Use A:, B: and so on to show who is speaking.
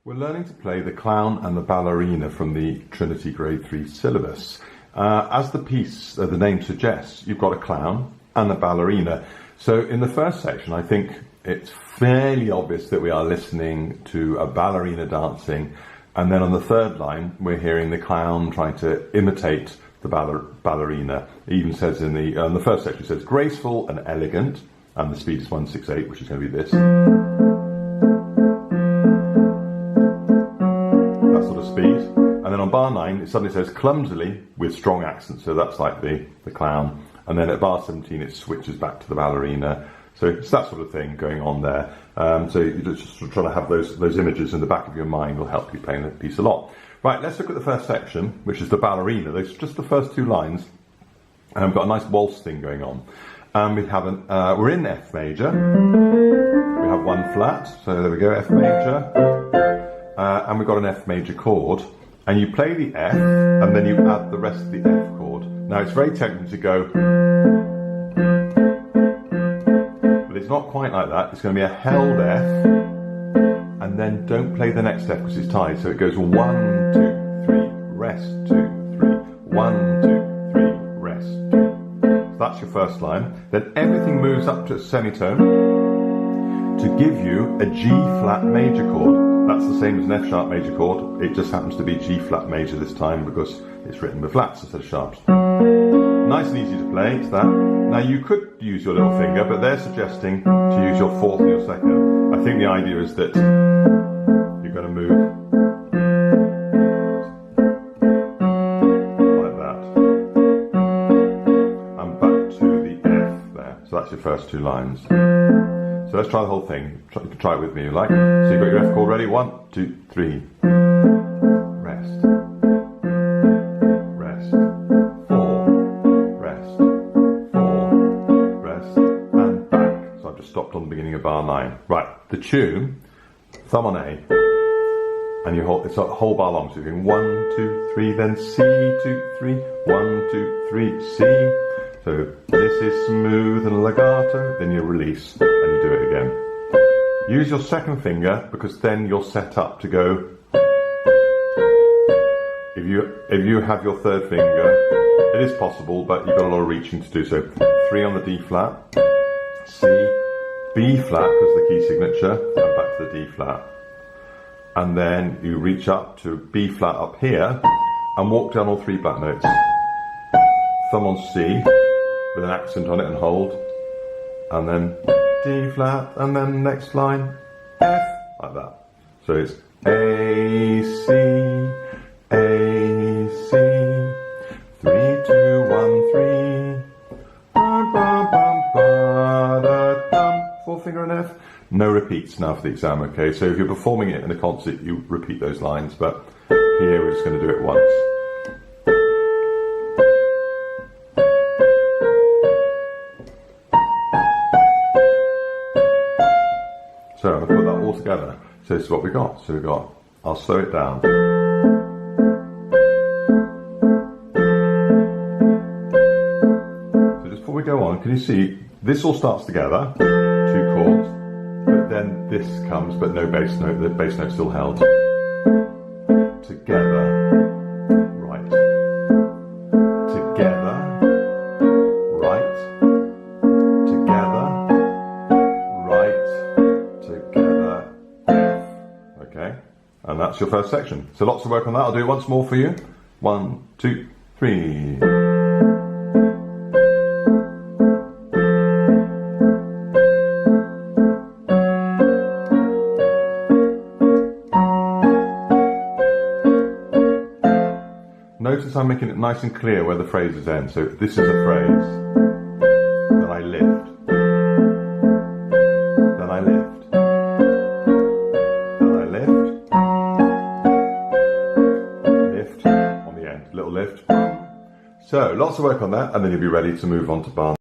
A: We're learning to play the clown and the ballerina from the Trinity Grade 3 syllabus. As the piece, the name suggests, you've got a clown and a ballerina. So in the first section, I think it's fairly obvious that we are listening to a ballerina dancing. And then on the third line, we're hearing the clown trying to imitate the ballerina. It even says in the first section, it says graceful and elegant, and the speed is 168, which is going to be this. That sort of speed. And then on bar 9, it suddenly says clumsily with strong accent, so that's like the clown. And then at bar 17, it switches back to the ballerina. So it's that sort of thing going on there. So you just try to have those images in the back of your mind will help you playing the piece a lot. Right, let's look at the first section, which is the ballerina. Those just the first two lines. We've got a nice waltz thing going on. We have we're in F major. We have one flat, so there we go, F major. And we've got an F major chord. And you play the F, and then you add the rest of the F chord. Now it's very tempting to go, but it's not quite like that. It's going to be a held F, and then don't play the next F because it's tied. So it goes 1, 2, 3, rest, 2, 3, 1, 2, 3, rest, 2. So that's your first line. Then everything moves up to a semitone to give you a G flat major chord. That's the same as an F sharp major chord. It just happens to be G flat major this time because it's written with flats instead of sharps. Nice and easy to play, it's that. Now you could use your little finger, but they're suggesting to use your fourth and your second. I think the idea is that you're going to move like that and back to the F there. So that's your first two lines. So let's try the whole thing. You can try it with me if you like. So you've got your F chord ready. 1, 2, 3. Rest. Rest. 4. Rest. 4. Rest. And back. So I've just stopped on the beginning of bar 9. Right. The tune. Thumb on A. And you hold, it's a whole bar long. So you're going 1, 2, 3, then C, 2, 3. 1, 2, 3, C. So this is smooth and legato, then you release and you do it again. Use your second finger because then you're set up to go. If you have your third finger, it is possible, but you've got a lot of reaching to do. So 3 on the D flat, C, B flat because the key signature, and back to the D flat. And then you reach up to B flat up here and walk down all 3 black notes. Thumb on C. With an accent on it and hold, and then D flat, and then next line F, like that. So it's A, C, A, C, 3, 2, 1, 3, ba, ba, ba, ba, da, dum, 4 finger and F. No repeats now for the exam, okay? So if you're performing it in a concert, you repeat those lines, but here we're just going to do it once. So I'm going to put that all together. So this is what we got. So we've got, I'll slow it down. So just before we go on, can you see, this all starts together, 2 chords, but then this comes, but no bass note, the bass note's still held. Together, right. Together, right. Together, right. Together, F. Okay, and that's your first section. So lots of work on that. I'll do it once more for you. 1, 2, 3. Notice I'm making it nice and clear where the phrases end. So this is a phrase. Then I lift. Then I lift. Then I lift. Lift on the end. Little lift. So lots of work on that, and then you'll be ready to move on to bar